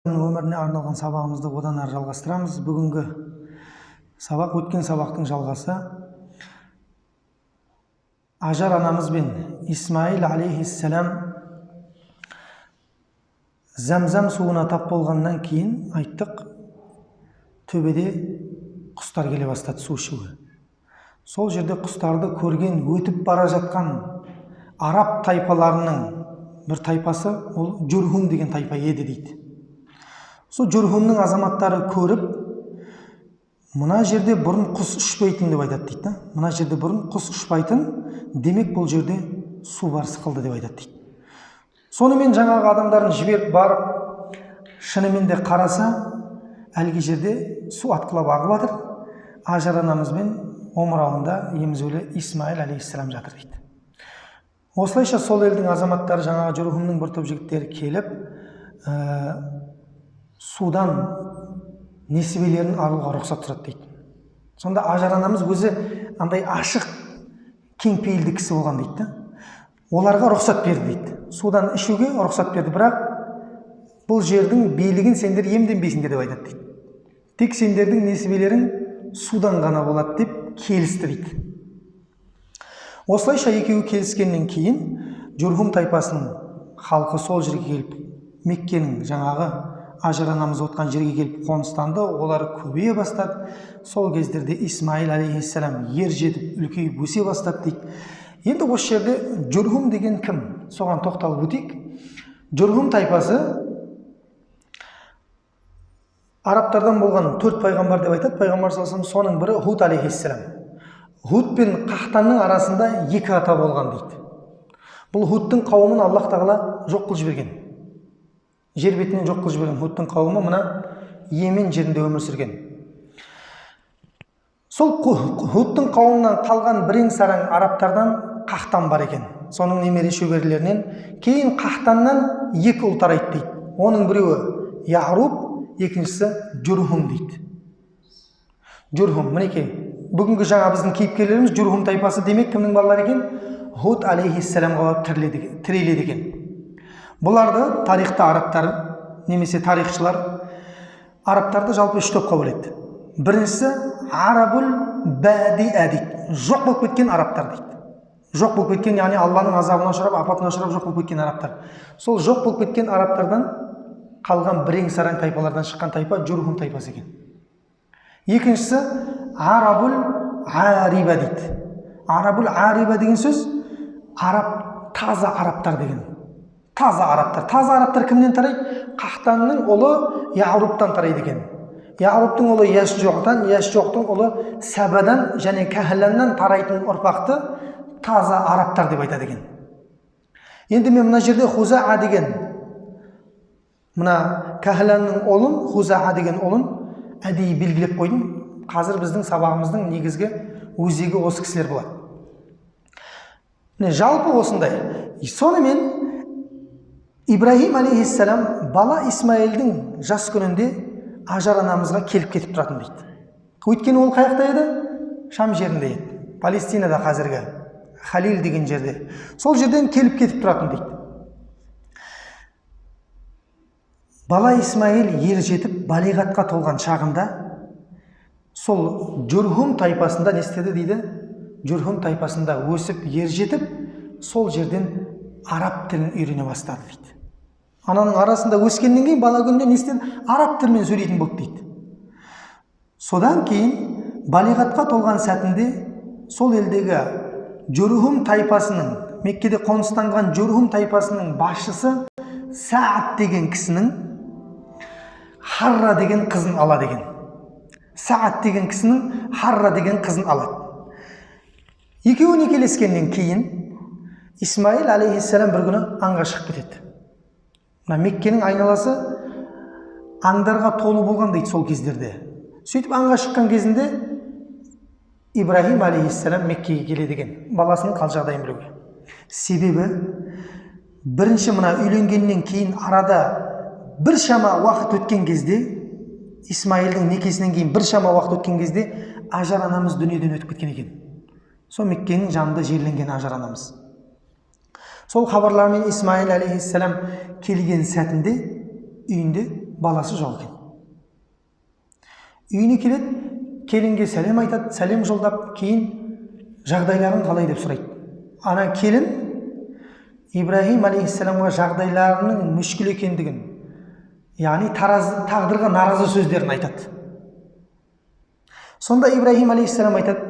Өміріне арналған сабағымызды одан әрі жалғастырамыз. Бүгінгі сабақ өткен сабақтың жалғасы. Ажар анамыз бен Исмаил алейхиссалам Зәмзәм суына тап болғаннан кейін айттық, төбеде құстар келе бастады су ішуге. Сол жерде құстарды көрген, өтіп бара жатқан араб тайпаларының бір тайпасы, ол Жүрхум деген тайпа еді дейді. Сол Жүрхумның азаматтары көріп, мына жерде бұрын құс ұшпайтын деп айтады дейді. Мына жерде бұрын құс ұшпайтын, демек бұл жерде су бар сықылды деп айтады дейді. Сонымен жаңағы адамдарын жіберіп барып, шынымен де қараса, әлгі жерде су атқылап ағып жатыр. Ажар анамызбен омырауында емізулі Исмаил алейхиссалам жатыр дейді. Осылайша сол елдің азаматтары, жаңағы Жүрхумның бір топ жігіттері келіп, судан несібелерін алуға рұқсат сұрады дейді. Сонда Ажар анамыз өзі андай ашық, кеңпейілді кісі болған дейді. Оларға рұқсат берді дейді. Судан ішуге рұқсат берді, бірақ бұл жердің билігін сендер иемденбейсіңдер деп айтады дейді. Тек сендердің несібелерің судан ғана болады деп келісті дейді. Осылайша екеуі келіскеннен кейін Жүрхум тайпасының халқы сол жерге келіп, Меккенің жаңағы Ажар анамыз отқан жерге келіп қоныстанды, олар көбейе бастады. Сол кездерде Исмаил алейхиссалам ер жетіп, үлкейіп өсе бастады дейді. Енді осы жерде Жүрхум деген кім? Соған тоқталып өтейік. Жүрхум тайпасы арабтардан болған 4 пайғамбар деп айтады. Пайғамбар саллаллаху алейхи вассалам, соның бірі Худ алейхиссалам. Худ пен Қахтанның арасында 2 ата болған дейді. Бұл Худтың қауымын Аллах тағала жоқ қылып жіберген. Жер бетінен жоқ қылып жіберген Худтың қауымы мына Йемен жерінде өмір сүрген. Сол Худтың қауымынан қалған бірең сараң арабтардан Қахтан бар екен. Соның немере шөберелерінен кейін Қахтаннан 2 ұл тарайды дейді. Оның біреуі Яғруб, екіншісі Жүрхум дейді. Жүрхум, мінекей, бүгінгі жаңа біздің кейіпкерлеріміз Жүрхум тайпасы, демек кімнің балалары екен? Худ алейхиссаламға тіреледі екен. Бұларды тарихта арабтар, немесе тарихшылар арабтарды жалпы 3 топқа бөледі. Біріншісі арабул бәдиә дейді. Жоқ болып кеткен арабтар дейді. Жоқ болып кеткен, яғни Алланың азабына ұшырап, апатына ұшырап жоқ болып кеткен арабтар. Сол жоқ болып кеткен арабтардан қалған бірең сараң тайпалардан шыққан тайпа Жүрхум тайпасы екен. Екіншісі арабул ариба дейді. Арабул ариба деген сөз араб, таза арабтар деген. Таза арабтар. Таза арабтар кімнен тарайды? Қахтанның ұлы Яғрубтан тарайды екен. Яғрубтың ұлы Яшжоқтан, Яшжоқтың ұлы Сәбадан және Кәһләннан тарайтын ұрпақты таза арабтар деп айтады екен. Енді мен мына жерде Хузаа деген, мына Кәһләннің ұлын, Хузаа деген ұлын әдейі белгілеп қойдым. Қазір біздің сабағымыздың негізгі өзегі осы кісілер болады. Жалпы осындай. Сонымен Ибрахим алейхиссалам бала Исмаилдің жас күнінде Ажар анамызға келіп кетіп тұратын дейді. Өйткені ол қаяқта еді? Шам жерінде еді. Палестинада қазіргі Халил деген жерде. Сол жерден келіп кетіп тұратын дейді. Бала Исмаил ер жетіп балиғатқа толған шағында сол Жүрхум тайпасында не істеді дейді? Жүрхум тайпасында өсіп ер жетіп, сол жерден араб тілін үйрене бастады дейді. Ананың арасында өскеннен кейін бала күнінде не істеді? Араб тілімен сөйлейтін болды дейді. Содан кейін балиғатқа толған сәтінде сол елдегі Жүрхум тайпасының, Меккеде қоныстанған Жүрхум тайпасының басшысы Саад деген кісінің Харра деген қызын алады екен. Саад деген кісінің Харра деген қызын алады. Екеуі некелескеннен кейін Исмаил алейхиссалам бір күні аңға шығып кетеді. Меккенің айналасы аңдарға толы болған дейді сол кездерде. Сөйтіп аңға шыққан кезінде Ибрахим алейхиссалам Меккеге келеді екен, баласының қал жағдайын білуге. Себебі бірінші мына үйленгеннен кейін арада бір шама уақыт өткен кезде, Исмаилдің некесінен кейін бір шама уақыт өткен кезде Ажар анамыз дүниеден өтіп кеткен екен. Сол Меккенің жанында жерленген Ажар анамыз. Сол хабарлармен Исмаил алейхиссалам келген сәтінде үйінде баласы жоқ екен. Үйіне келеді, келінге сәлем айтады, сәлем жолдап, кейін жағдайларын қалай деп сұрайды. Ана келін Ибраһим алейхиссаламға жағдайларының мүшкіл екендігін, яғни тағдырға наразы сөздерін айтады. Сонда Ибраһим алейхиссалам айтады,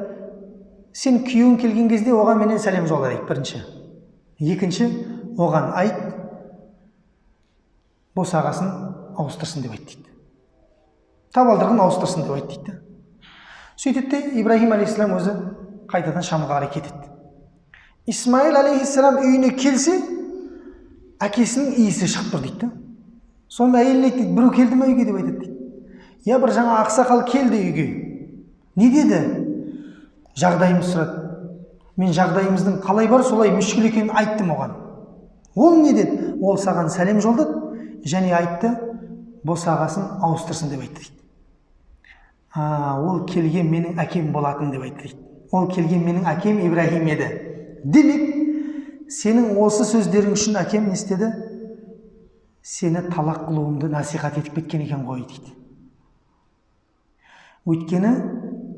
сен күйеуің келген кезде оған менен сәлем жолда дейді, бірінші. Екінші, оған айт, босағасын ауыстырсын деп айт дейді. Табалдырығын ауыстырсын деп айт дейді. Сөйтеді де Ибраһим алейхиссалам өзі қайтадан Шамға қарай кетеді. Исмаил алейхиссалам үйіне келсе, әкесінің иісі шығып тұр дейді. Сонда әйеліне айтады, біреу келді ме үйге деп айтады дейді. Я бір жаңа ақсақал келді үйге. Не деді? Жағдайымыз сұрады. Мен жағдайымыздың қалай бар, солай мүшкіл екенін айттым оған. Ол не деді? Ол саған сәлем жолдады және айтты, босағасын ауыстырсын деп айтты дейді. Ол келген менің әкем болатын деп айтты дейді. Ол келген менің әкем Ибраһим еді. Демек, сенің осы сөздерің үшін әкем не істеді? Сені талақ қылуымды насихат етіп кеткен екен ғой дейді. Өйткені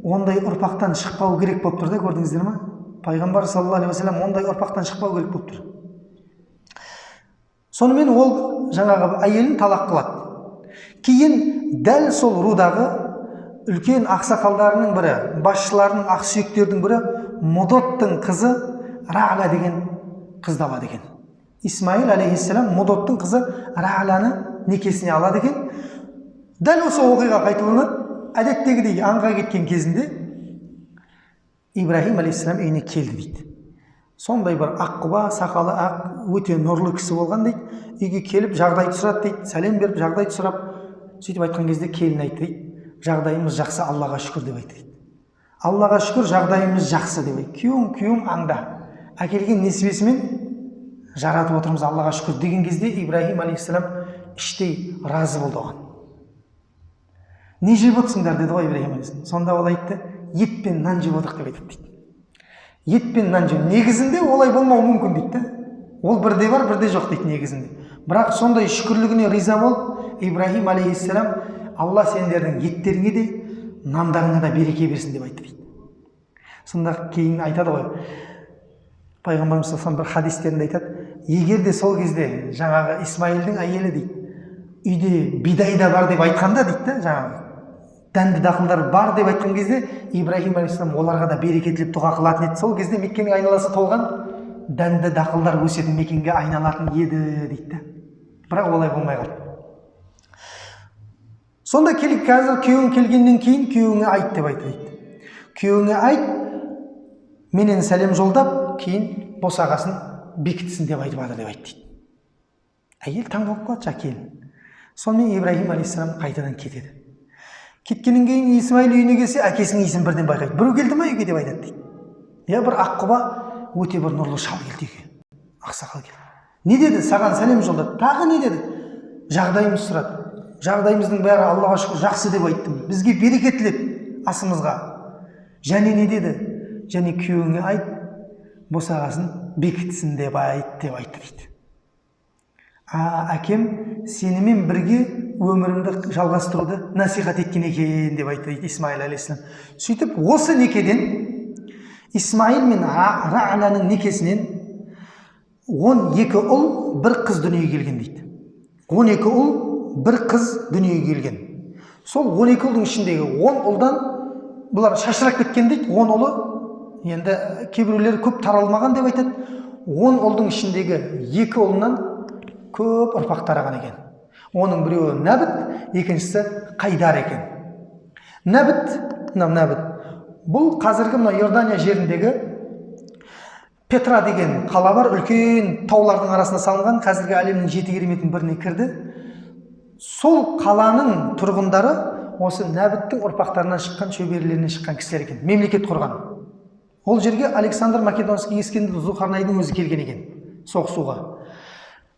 ондай ұрпақтан шықпау керек болып тұр да, көрдіңіздер ме? Пайғамбар саллаллаху алейхи ва саллям ондай ұрпақтан шықпау керек болып тұр. Сонымен ол жаңағы әйелін талақ қылады. Кейін дәл сол рудағы үлкен ақсақалдарының бірі, басшыларының, ақсүйектердің бірі Мудоттың қызы Ра'ла деген қызды алады екен. Исмаил алейхиссалам Мудоттың қызы Ра'ланы некесіне алады екен. Дәл осы оқиға қайталанады. Әдеттегідей аңға кеткен кезінде Ибраһим алейхиссалам үйіне келді дейді. Сондай бір аққұба, сақалы ақ, өте нұрлы кісі болған дейді. Үйге келіп жағдайды сұрады дейді. Сәлем беріп жағдайды сұрап, сөйтіп айтқан кезде келін айтты дейді. Жағдайымыз жақсы, Аллаға шүкір деп айтты дейді. Аллаға шүкір, жағдайымыз жақсы деп айтты. Күйеуім аңда. Әкелген несібесімен жаратып отырмыз, Аллаға шүкір деген кезде Ибраһим алейхиссалам іштей разы болды оған. Не жеп отырсыңдар деді ғой Ибраһим алейхиссалам. Сонда ол айтты, ет пен нан жеп отырық деп айтады дейді. Ет пен нан жеп. Негізінде олай болмауы мүмкін дейді. Ол бірде бар, бірде жоқ дейді негізінде. Бірақ сондай шүкірлігіне риза болып, Ибраһим алейхиссалам, Алла сендердің еттеріңе де, нандарыңа да береке берсін деп айтты дейді. Сонда кейін айтады ғой, Пайғамбарымыз саллаллаху алейхи ва саллям бір хадистерінде айтады, егер де сол кезде жаңағы Исмаилдің әйелі дейді, үйде бидай да бар деп айтқанда дейді, жаңағы дәнді дақылдар бар деп айтқан кезде Ибраһим алейхиссалам оларға да береке тілеп дұға қылатын еді. Сол кезде Меккенің айналасы толған дәнді дақылдар өсетін мекенге айналатын еді дейді. Бірақ олай болмай қалды. Сонда қазір күйеуің келгеннен кейін күйеуіңе айт деп айтты дейді. Күйеуіңе айт, менен сәлем жолдап, кейін босағасын бекітсін деп айтып жатыр деп айтты дейді. Әйел таң қалып қалады келін. Сонымен Ибраһим алейхиссалам қайтадан кетеді. Кеткеннен кейін Исмаил үйіне келсе, әкесінің иісін бірден байқайды. Біреу келді ме үйге деп айтады дейді. Я бір аққұба, өте бір нұрлы шал келді үйге. Ақсақал келді. Не деді? Саған сәлем жолдады. Тағы не деді? Жағдайымыз сұрады. Жағдайымыздың бәрі Аллаға шүкір жақсы деп айттым. Бізге береке тіледі асымызға. Және не деді? Және күйеуіңе айт, босағасын бекітсін деп айтты дейді. Әкем сенімен бірге өмірімді жалғастыруды насихат еткен екен деп айтты дейді Исмаил алейхиссалам. Сөйтіп осы некеден, Исмаил мен Ра'ланың некесінен 12 ұл, бір қыз дүниеге келген дейді. 12 ұл, бір қыз дүниеге келген. Сол 12 ұлдың ішіндегі 10 ұлдан бұлар шашырап кеткен дейді. 10 ұлы, енді кейбіреулер көп таралмаған деп айтады. 10 ұлдың ішіндегі 2 ұлынан көп ұрпақ тараған екен. Оның біреуі Нәбіт, екіншісі Қайдар екен. Нәбіт. Бұл қазіргі мына Иордания жеріндегі Петра деген қала бар, үлкен таулардың арасына салынған, қазіргі әлемнің 7 кереметінің біріне кірді. Сол қаланың тұрғындары осы Нәбіттің ұрпақтарынан шыққан, шөберелерінен шыққан кісілер екен. Мемлекет құрған. Ол жерге Александр Македонский Ескендір Зұлқарнайдың өзі келген екен соғысуға.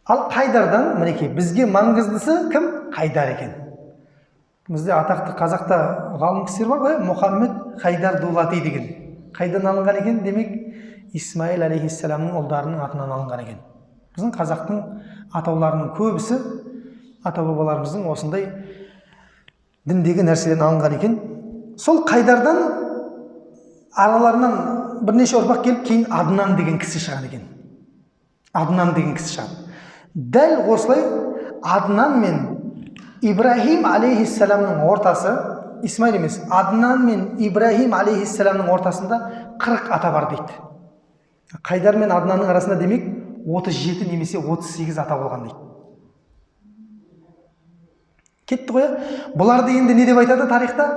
Ал Қайдардан, мінекей, бізге маңыздысы кім? Қайдар екен. Бізде атақты қазақта ғалым кісілер бар ғой, Мұхаммед Қайдар Дулати деген. Қайдан алынған екен? Демек, Исмаил алейхиссаламның ұлдарының атынан алынған екен. Біздің қазақтың атауларының көбісі ата бабаларымыздың осындай діндегі нәрседен алынған екен. Сол Қайдардан араларынан бірнеше ұрпақ келіп, кейін Аднан деген кісі шығады екен. Аднан деген кісі шығады. Дәл осылай Аднан мен Ибрахим алейхиссаламның ортасы, Исмаил емес, Аднан мен Ибрахим алейхиссаламның ортасында 40 ата бар дейді. Қайдар мен Аднанның арасында демек 37 немесе 38 ата болған дейді. Кетті ғой. Бұларды енді не деп айтады тарихта?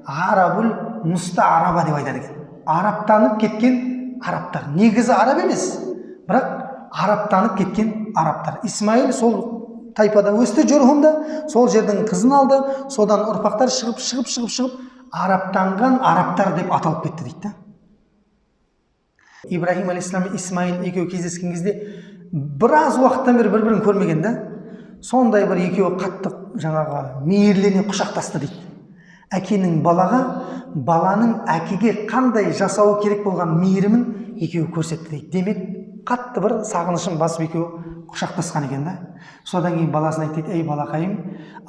Арабул мустаараба деп айтады екен. Араптанып кеткен арабтар. Негізі араб емес, бірақ араптанып кеткен арабтар. Исмаил сол тайпада өсті, Журхумда, сол жердің қызын алды, содан ұрпақтар шығып араптанған арабтар деп аталып кетті дейді. Ибрахим алейхиссалам мен Исмаил екеуі кездескен кезде біраз уақыттан бері бір-бірін көрмеген да, сондай бір екеуі қатты жаңағы мейірлене құшақтасты дейді. Әкенің балаға, баланың әкеге қандай жасауы керек болған мейірімін екеуі көрсетті дейді. Демек, қатты бір сағынышын басып екеуі құшақтасқан екен да. Содан кейін баласына айтты, ей балақайым,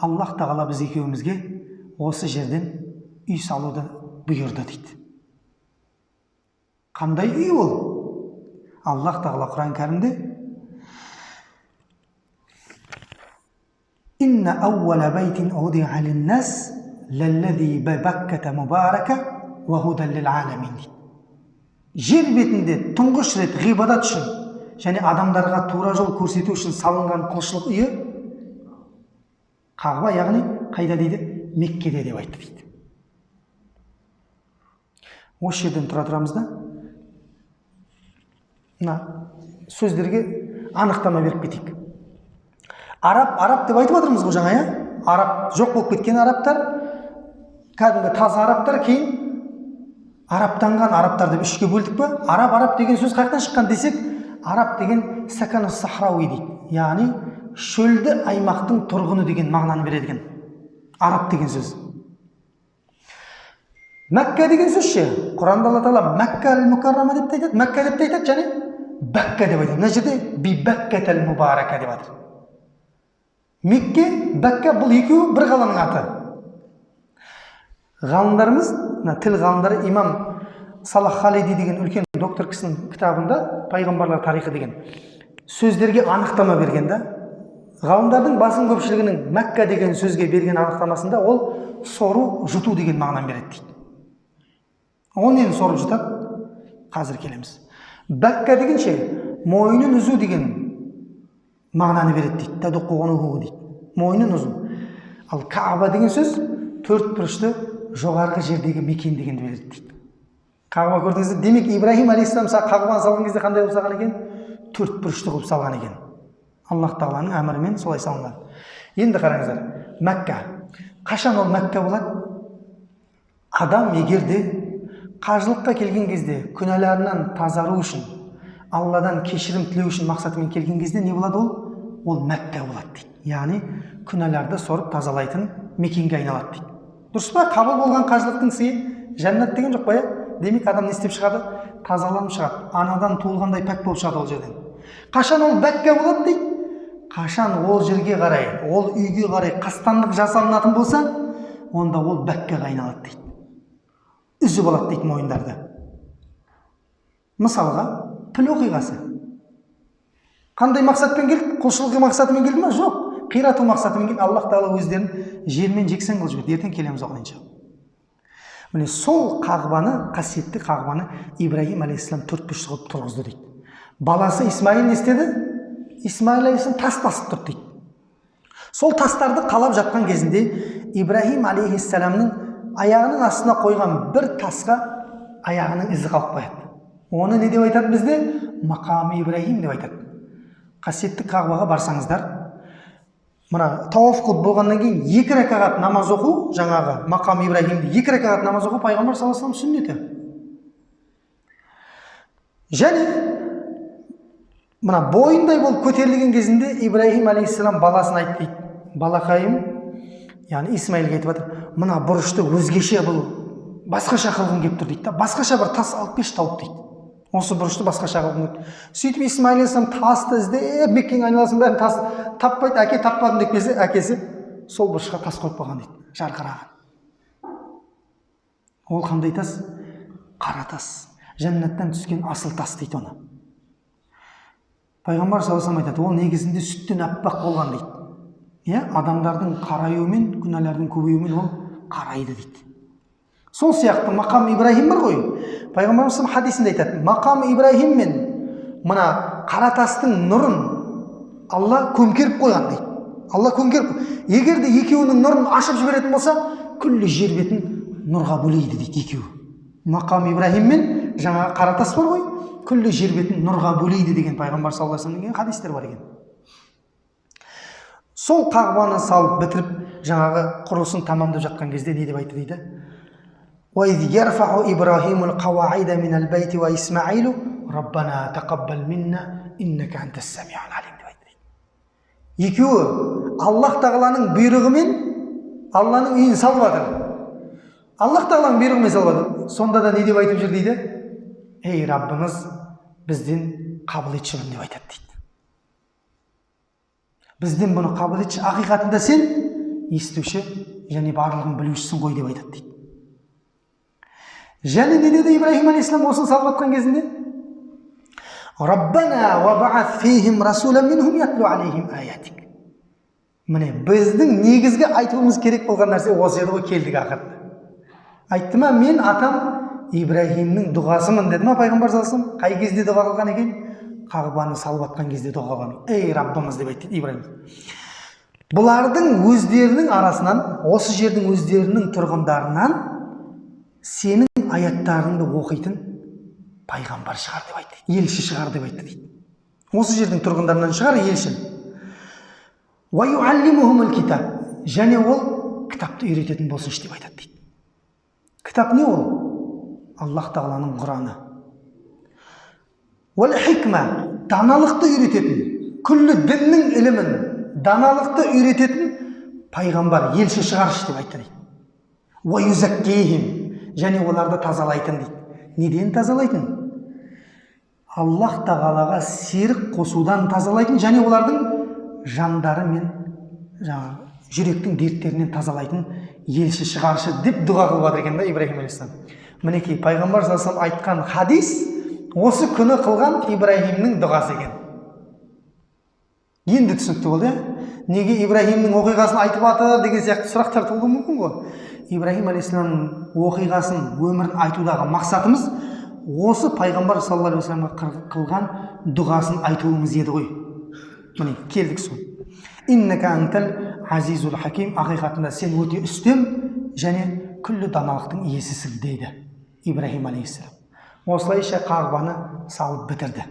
Аллах тағала біз екеуімізге осы жерден үй салуды бұйырды дейді. Қандай үй ол? Аллах тағала Құран кәрімде Инна аувала байтин уди'a лин-нас лаллази бибакката мубарака ва худан лил-аламин дейді. Жер бетінде тұңғыш рет ғибадат үшін және адамдарға тура жол көрсету үшін салынған құлшылық үйі Қағба, яғни қайда дейді? Меккеде деп айтты дейді. Осы жерден тұрамыз да, мына сөздерге анықтама беріп кетейік. Араб деп айтып отырмыз ғой жаңа, араб жоқ болып кеткен арабтар, кәдімгі таза арабтар, кейін араптанған арабтар деп үшке бөлдік па? Араб деген сөз қаяқтан шыққан десек, араб деген сакана сахрауи дейді. Яғни шөлді аймақтың тұрғыны деген мағынаны береді екен. Араб деген сөз. Мәкка деген сөз ше, Құранда Алла тағала Мәкка әл-Мукаррама деп айтады, Мәкка деп айтады, және Бәкка деп айтады. Мына жерде би-Бәккатал мубарака деп айтады. Мекке, Бәкка бұл екеуі бір қаланың аты. Ғалымдарымыз, тіл ғалымдары имам Салах Халиди деген үлкен доктор кісінің кітабында пайғамбарлар тарихы деген сөздерге анықтама берген да. Ғалымдардың басым көпшілігінің Мәкка деген сөзге берген анықтамасында ол сору, жұту деген мағынаны береді дейді. Ол нені сорып жұтады? Қазір келеміз. Бәкка деген ше, мойнын үзу деген мағынаны береді дейді. Тадуқуғануғу дейді. Мойнын үзу. Ал Кааба деген сөз төрт бұрышты жоғарғы жердегі мекен дегенді береді дейді. Қағба көрдіңіздер, демек Ибрахим алейхиссалам Қағбаны салған кезде қандай қылып салған екен? Төрт бұрышты қылып салған екен. Аллах тағаланың әмірімен солай салынған. Енді қараңыздар, Мәкка. Қашан ол Мәкка болады? Адам егерде қажылыққа келген кезде күнәларынан тазару үшін, Алладан кешірім тілеу үшін мақсатымен келген кезде не болады ол? Ол Мәкка болады дейді. Яғни күнәларды сорып тазалайтын мекенге айналады дейді. Дұрыс па? Қабыл болған қажылықтың сыйы жәннат деген жоқ па? Демек адам не істеп шығады? Тазаланып шығады. Анадан туылғандай пәк болып шығады ол жерден. Қашан ол Мәкка болады дейді? Қашан ол жерге қарай, ол үйге қарай қастандық жасалынатын болса, онда ол Мәккаға айналады дейді. Үзіп алады дейді мойындарды. Мысалға, піл оқиғасы. Қандай мақсатпен келді? Құлшылық мақсатымен келді ме? Жоқ. Қирату мақсатымен келді. Аллах тағала өздерін жермен жексен қылып жіберді. Ертең келеміз оған иншалла. Міне сол Қағбаны, қасиетті Қағбаны Ибрахим алейхиссалам төрт бұрышты қылып тұрғызды дейді. Баласы Исмаил не істеді? Исмаил алейхиссалам тас тасып тұрды дейді. Сол тастарды қалап жатқан кезінде Ибрахим алейхиссаламның аяғының астына қойған бір тасқа аяғының ізі қалып қояды. Оны не деп айтады бізде? Мақам Ибрахим деп айтады. Қасиетті Қағбаға барсаңыздар, мына тауаф қылып болғаннан кейін 2 ракағат намаз оқу, жаңағы Мақам Ибрахимде 2 ракағат намаз оқу пайғамбар саллаллаху алейхи вассалам сүннеті. Және мына бойындай болып көтерілген кезінде Ибрахим алейхиссалам баласына айтты дейді. Балақайым, яғни Исмаилге айтып жатыр, мына бұрышты өзгеше бұл басқаша қылғым келіп тұр дейді. Басқаша бір тас алып келші тауып дейді. Осы бұрышты басқаша қылғым келді. Сөйтіп Исмаил алейхиссалам тасты іздеп Меккенің айналасын бәрін тас таппайды, әке таппадым деп келсе, әкесі сол бұрышқа тас қойып қойған дейді, жарқыраған. Ол қандай тас? Қара тас. Жәннаттан түскен асыл тас дейді оны. Пайғамбар саллаллаху алейхи айтады, ол негізінде сүттен аппақ болған дейді. Адамдардың қараюымен, күнәлардың көбеюімен ол қарайды дейді. Сол сияқты мақам Ибраһим бар ғой. Пайғамбарымыз хадисінде айтады, мақам Ибраһим мен мына қара тастың нұрын Алла көмкеріп қойған дейді. Алла көмкеріп. Егер де екеуінің нұрын ашып жіберетін болса, күллі жер бетін нұрға бөлейді дейді екеуі. Мақам Ибраһим мен жаңағы қара тас бар ғой, күллі жер бетін нұрға бөлейді деген Пайғамбар саллаллаху алейхи деген хадистер бар екен. Сол қағбаны салып бітіріп, жаңағы құрылысын тамамдап жатқан кезде не деп айтты дейді? وَإِذْ يَرْفَعُ إِبْرَاهِيمُ الْقَوَاعِدَ مِنَ الْبَيْتِ وَإِسْمَعِيلُ رَبَّنَا تَقَبَّلْ مِنَّا إِنَّكَ أَنْتَ السَّمِيعُ الْعَلِيمُ деп айтты. Екеуі Аллах тағаланың бұйрығымен Алланың үйін салып жатыр. Аллах тағаланың бұйрығымен салып жатыр. Сонда да не деп айтып жүр дейді? Ей Раббымыз, бізден қабыл етші деп айтады дейді. Бізден бұны қабыл етші, ақиқатында сен естуші және барлығын білушісің ғой деп айтады дейді. Және не деді Ибраһим алейхиссалам осыны салып жатқан кезінде? Раббана ва баъат фихим расулан минхум ятлу алейхим аятик. Міне біздің негізгі айтуымыз керек болған нәрсе осы еді ғой, келдік ақырында. Айтты ма, мен атам Ибраһимнің дұғасымын деді ма Пайғамбар саллаллаху алейхи ва саллям? Қай кезде дұға қылған екен? Қағбаны салып жатқан кезде дұға қылған. Ей Раббымыз деп айтты Ибраһим. Бұлардың өздерінің арасынан, осы жердің өздерінің тұрғындарынан сенің аяттарыңды оқитын пайғамбар шығар деп айтты, елші шығар деп айтты дейді. Осы жердің тұрғындарынан шығар елші. Ва юаллимухумул китаб, және ол кітапты үйрететін болсыншы деп айтады дейді. Кітап не ол? Аллах тағаланың Құраны. Уал хикма, даналықты үйрететін, күллі діннің ілімін, даналықты үйрететін пайғамбар, елші шығаршы деп айтты дейді. Ва юзаккихим, және оларды тазалайтын дейді. Неден тазалайтын? Аллах тағалаға серік қосудан тазалайтын, және олардың жандары мен жүректің дерттерінен тазалайтын елші шығаршы деп дұға қылып жатыр екен да Ибраһим алейхиссалам. Мінекей Пайғамбар саллаллаху алейхи айтқан хадис осы күні қылған Ибраһимнің дұғасы екен. Енді түсінікті болды. Неге Ибраһимнің оқиғасын айтып жатыр деген сияқты сұрақтар туылуы мүмкін ғой. Ибраһим алейхиссаламның оқиғасын, өмірін айтудағы мақсатымыз осы Пайғамбар саллаллаху алейхи ва салламға қылған дұғасын айтуымыз еді ғой. Міне келдік сол. Иннака антал азизул хаким, ақиқатында сен өте үстем және күллі даналықтың иесісің дейді Ибраһим алейхиссалам. Осылайша Қағбаны салып бітірді.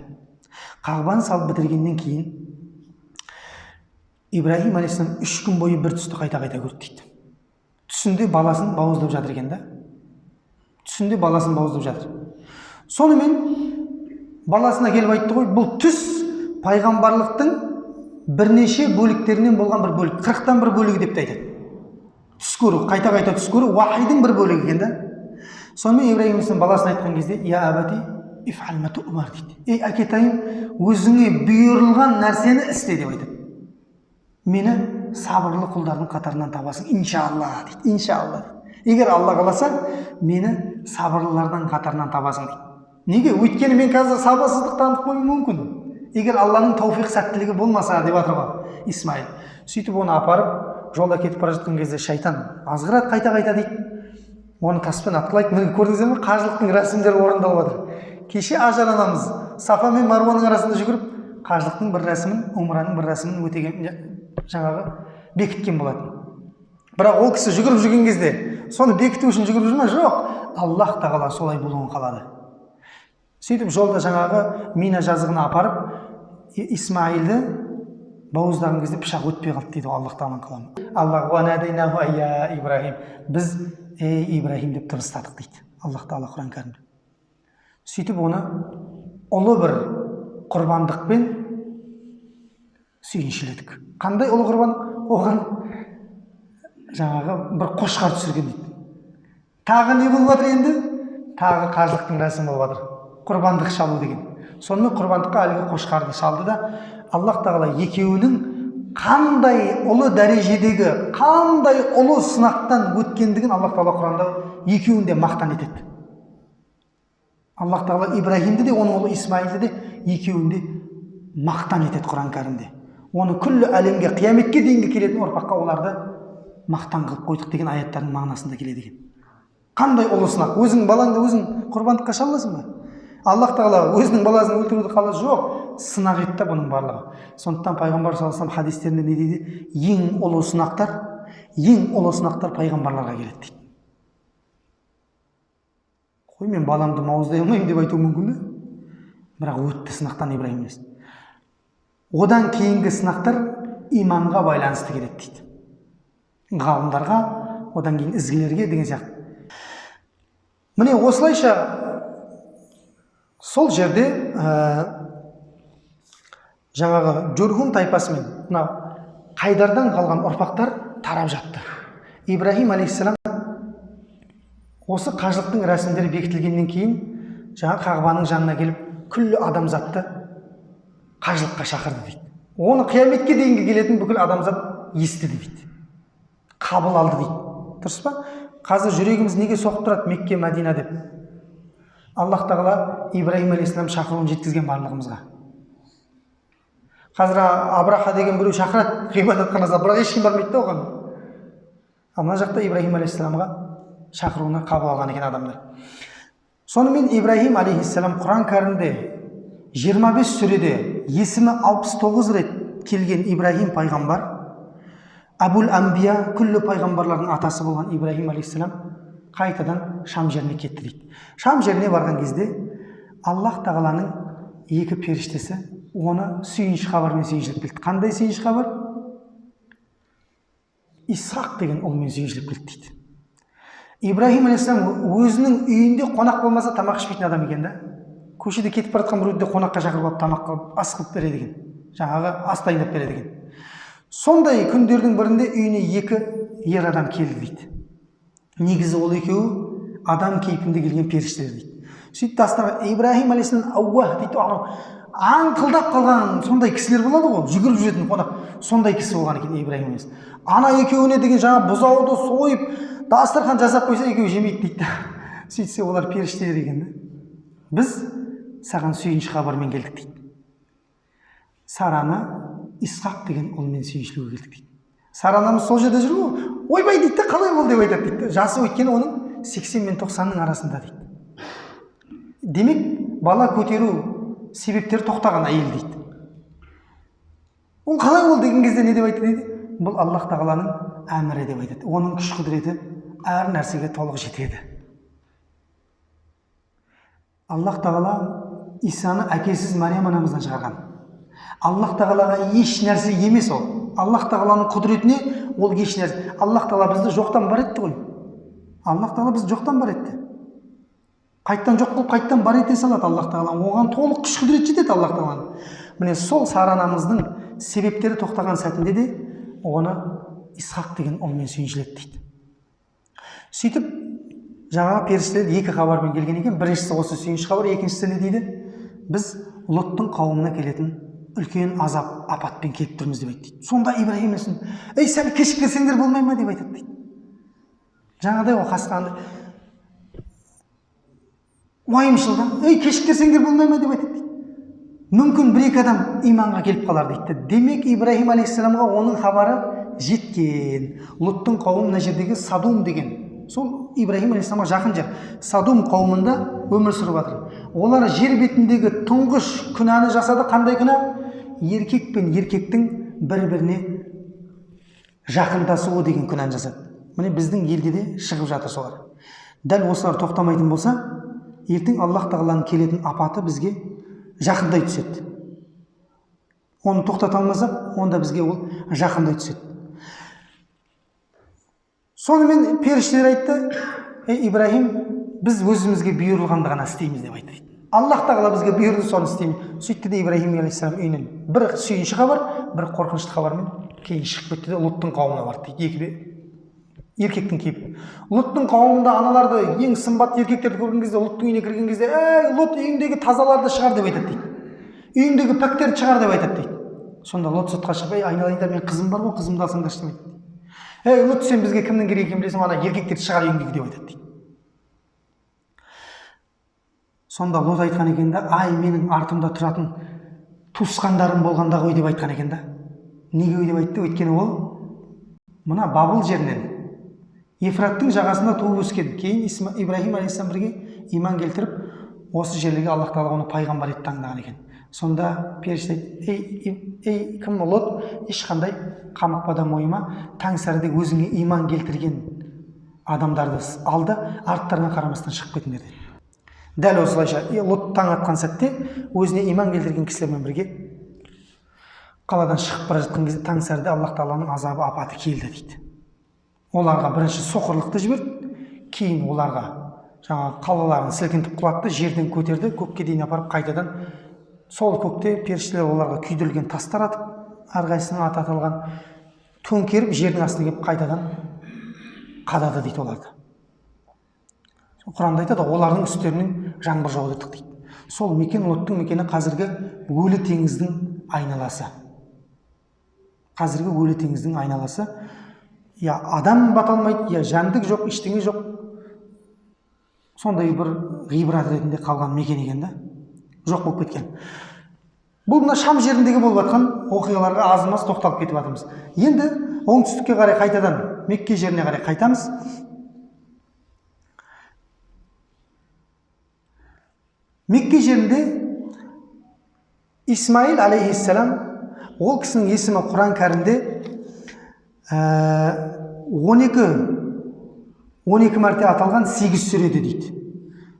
Қағбаны салып бітіргеннен кейін Ибраһим алейхиссалам 3 күн бойы бір түсті қайта-қайта көрді дейді. Түсінде баласын бауыздап жатыр екен да. Түсінде баласын бауыздап жатыр. Сонымен баласына келіп айтты ғой, бұл түс пайғамбарлықтың бірнеше бөліктерінен болған бір бөлік, 40-тан бір бөлігі деп айтады. Түс көру, қайта-қайта түс көру уахидың бір бөлігі екен да. Сонымен Ибраһим алейхиссалам баласына айтқан кезде, я абати ифъал ма туъмар дейді. Ей әкетайым, өзіңе бұйырылған нәрсені істе деп айтады. Мені сабырлы құлдардың қатарынан табасың, иншалла дейді. Иншалла. Егер Алла қаласа, мені сабырлылардан қатарынан табасың дейді. Неге? Өйткені мен қазір сабырсыздық танытып қоюым мүмкін. Егер Алланың тауфиқ сәттілігі болмаса деп жатыр ғой Исмаил. Сөйтіп оны апарып, жолда кетіп бара жатқан кезде шайтан азғырады қайта-қайта дейді. Оны таспен атқылайды. Міне көрдіңіздер ме? Қажылықтың рәсімдері орындалып жатыр. Кеше Ажар анамыз Сафа мен Марваның арасында жүгіріп, қажылықтың бір рәсімін, умраның бір рәсімін өтеген жаңағы бекіткен болатын. Бірақ ол кісі жүгіріп жүрген кезде соны бекіту үшін жүгіріп жүр ме? Жоқ. Аллах тағала солай болуын қалады. Сөйтіп жолда жаңағы Мина жазығына апарып Исмаилді бауыздаған кезде пышақ өтпей қалды дейді Аллах тағаланың қаламы. Аллах ва надайнаху айя Ибраһим. Біз ей Ибраһим деп дыбыстадық дейді Аллах тағала Құран кәрімде. Сөйтіп оны ұлы бір құрбандықпен сүйіншіледік. Қандай ұлы құрбан? Оған жаңағы бір қошқар түсірген дейді. Тағы не болып жатыр енді? Тағы қажылықтың рәсімі болып жатыр. құрбандық шалу деген. Сонымен құрбандыққа әлгі қошқарды шалды да Аллах тағала екеуінің қандай ұлы дәрежедегі, қандай ұлы сынақтан өткендігін Аллах тағала Құранда екеуін де мақтан етеді. Аллах тағала Ибрахимді де, оның ұлы Исмаилді де екеуін де мақтан етеді Құран кәрімде. Оны күллі әлемге, қияметке дейінгі келетін ұрпаққа оларды мақтан қылып қойдық деген аяттардың мағынасында келеді екен. Қандай ұлы сынақ? Өзің балаңды өзің құрбандыққа шаласың ба? Аллах тағала өзінің баласын өлтіруді қалады? Жоқ, сынақ етті бұның барлығы. Сондықтан пайғамбар саллаллаху алейхи вассалам хадистерінде не дейді? Ең ұлы сынақтар пайғамбарларға келеді дейді. Қой, мен баламды мауыздай алмаймын деп айтуы мүмкін бе? Бірақ өтті сынақтан Ибраһим алейхиссалам. Одан кейінгі сынақтар иманға байланысты келеді дейді. Ғалымдарға, одан кейін ізгілерге деген сияқты. Міне осылайша сол жерде жаңағы Журхум тайпасы мен мынау Қайдардан қалған ұрпақтар тарап жатты. Ибраһим алейхиссалам осы қажылықтың рәсімдері бекітілгеннен кейін жаңа Қағбаның жанына келіп күллі адамзатты қажылыққа шақырды дейді. Оны қияметке дейінгі келетін бүкіл адамзат естіді дейді. Қабыл алды дейді. Дұрыс па? Қазір жүрегіміз неге соғып тұрады Мекке, Мәдина деп? Аллах тағала Ибраһим алейхиссалам шақыруын жеткізген барлығымызға. Қазір Абраха деген біреу шақырады ғибадатханасына, бірақ ешкім бармайды да оған. Мына жақта Ибраһим алейхиссаламға шақыруына қабыл алған екен адамдар. Сонымен Ибраһим алейхиссалам Құран кәрімде 25 сүреде есімі 69 рет келген Ибраһим пайғамбар, Абул Амбия, күллі пайғамбарлардың атасы болған Ибраһим алейхиссалам қайтадан Шам жеріне кетті дейді. Шам жеріне барған кезде Аллах тағаланың екі періштесі оны сүйінші хабармен сүйіншілеп келді. Қандай сүйінші хабар? Исхақ деген ұлмен сүйіншілеп келді дейді. Ибраһим алейхиссалам өзінің үйінде қонақ болмаса тамақ ішпейтін адам екен да. Көшеде кетіп бара жатқан біреуді қонаққа шақырып алып тамақ қылып ас қылып береді екен. Жаңағы ас дайындап береді екен. Сондай күндердің бірінде үйіне екі ер адам келді дейді. Негізі ол екеуі адам кейпінде келген періштелер дейді. Сөйтіп дастарға Ибраһим алейхиссалам ауах дейді, аңқылдап қалған сондай кісілер болады ғой, жүгіріп жүретін қонақ. Сондай кісі болған екен Ибраһим алейхиссалам. Ана екеуіне деген жаңа бұзауды сойып, дастархан жасап қойса екеуі жемейді дейді. Сөйтсе олар періштелер екен. Біз саған сүйінші хабармен келдік дейді. Сараны Исхақ деген ұлмен сүйіншілуге келдік дейді. Саранамыз сол жерде жүр ғой, ойбай дейді, қалай бол деп айтады дейді. Жасы өйткені оның 80 мен 90-ның арасында дейді. Демек, бала көтеру себептері тоқтаған әйел дейді. Ол қалай бол деген кезде не деп айтты дейді? Бұл Аллах тағаланың әмірі деп айтады. Оның күш құдіреті әр нәрсеге толық жетеді. Аллах тағала Исаны әкесіз Мариям анамыздан шығарған. Аллах тағалаға еш нәрсе емес ол. Аллах тағаланың құдіретіне ол еш нәрсе. Аллах тағала бізді жоқтан бар етті ғой. Аллах тағала бізді жоқтан бар етті. Қайттан жоқ қылып, қайттан бар ете салады Аллах тағала. Оған толық күш құдірет жетеді Аллах тағаланың. Міне сол Сара анамыздың себептері тоқтаған сәтінде де оны Исхақ деген ұлмен сүйіншіледі дейді. Сөйтіп жаңағы періштелер екі хабармен келген екен. Біріншісі осы сүйінші хабар, екіншісі не дейді? Біз Лоттың қауымына келетін үлкен азап, апатпен келіп тұрмыз деп айтты дейді. Сонда Ибраһим алейхиссалам, "Ей, сәл кешіккенсеңдер болмай ма?" деп айтады дейді. Жаңағыдай ғой қасқанды уайымшыл да, "Ей, кешіккенсеңдер болмай ма?" деп айтады дейді. Мүмкін бір-екі адам иманға келіп қалар дейді. Демек Ибраһим алейхиссаламға оның хабары жеткен. Лоттың қауымы мына жердегі Садум деген, сол Ибраһим алейхиссаламға жақын жер. Садум қауымында өмір сүріп жатыр. Олар жер бетіндегі тұңғыш күнәні жасады. Қандай күнә? Еркек пен еркектің бір-біріне жақындасуы деген күнәні жасады. Міне біздің елде де шығып жатыр солар. Дәл осылар тоқтамайтын болса, ертең Аллах тағаланың келетін апаты бізге жақындай түседі. Оны тоқтата алмасақ, онда бізге ол жақындай түседі. Сонымен періштелер айтты, "Ей Ибраһим, біз өзімізге бұйырылғанды ғана істейміз" деп айтты. Аллах тағала бізге бұйырды, соны істейміз. Сөйтті де Ибраһим алейхиссалам үйінен бір сүйінші хабар, бір қорқынышты хабармен кейін шығып кетті де Лоттың қауымына барды дейді. еркектің кейпі. Лұттың қауымында аналарды, ең сымбат еркектерді көрген кезде, Лұттың үйіне кірген кезде, «Ей, Лұт, үйіңдегі тазаларды шығар» деп айтады дейді. Үйіңдегі пәктерді шығар деп айтады дейді. Сонда Лұт сыртқа шығып, «Ей, айналайындар, мен қызым бар ғой, қызымды алсаңдаршы» деп айтады. «Ей, Лұт, сен бізге кімнің керек екенін білесің, ана еркектерді шығар үйіңдегі» деп айтады дейді. Сонда Лұт айтқан екен да, «Ай, менің артымда тұратын туысқандарым болғанда ғой» деп айтқан екен да. Неге өйтіп айтты? Өйткені ол мына Бабыл жерінен, Ефраттың жағасында туып өскен. Кейін Ибраһим алейхиссалам бірге иман келтіріп, осы жерлерге Аллах тағала оны пайғамбар етіп таңдаған екен. Сонда періште айтты, ей кім Лот, ешқандай қамықпада мойыма, таң сәріде өзіңе иман келтірген адамдарды алды, арттарына қарамастан шығып кетіңдер деді. Дәл осылайша Лот таң атқан сәтте өзіне иман келтірген кісілермен бірге қаладан шығып бара жатқан кезде таң сәріде Аллах тағаланың азабы, апаты келді дейді. Оларға бірінші соқырлықты жіберді, кейін оларға жаңағы қалаларын сілкінтіп құлатты, жерден көтерді, көкке дейін апарып қайтадан сол көкте періштелер оларға күйдірілген тастар атып, әрқайсысының аты аталған, төңкеріп жердің астына келіп қайтадан қадады дейді оларды. Құранда айтады, олардың үстерінен жаңбыр жаудырдық дейді. Сол мекен Лоттың мекені қазіргі өлі теңіздің айналасы. Қазіргі өлі теңіздің айналасы. Я адам бата алмайды, я жәндік жоқ, ештеңе жоқ. Сондай бір ғибрат ретінде қалған мекен екен да, жоқ болып кеткен. Бұл мына Шам жеріндегі болып жатқан оқиғаларға аз-маз тоқталып кетіп жатырмыз. Енді оңтүстікке қарай қайтадан Мекке жеріне қарай қайтамыз. Мекке жерінде Исмаил алейхиссалам, ол кісінің есімі Құран кәрімде 12 мәрте аталған 8 сүреде дейді.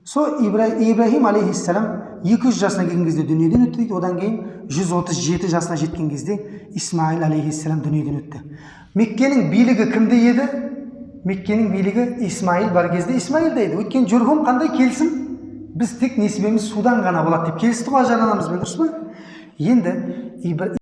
Со Ибраһим алейхиссалам 200 жасына келген кезде дүниеден өтті дейді. Одан кейін 137 жасына жеткен кезде Исмаил алейхиссалам дүниеден өтті. Меккенің билігі кімде еді? Меккенің билігі Исмаил бар кезде Исмаилде еді. Өйткені Жүрхум қандай келісім? Біз тек несібеміз судан ғана болады деп келісті ғой ажарланамызбен, дұрыс па? Енді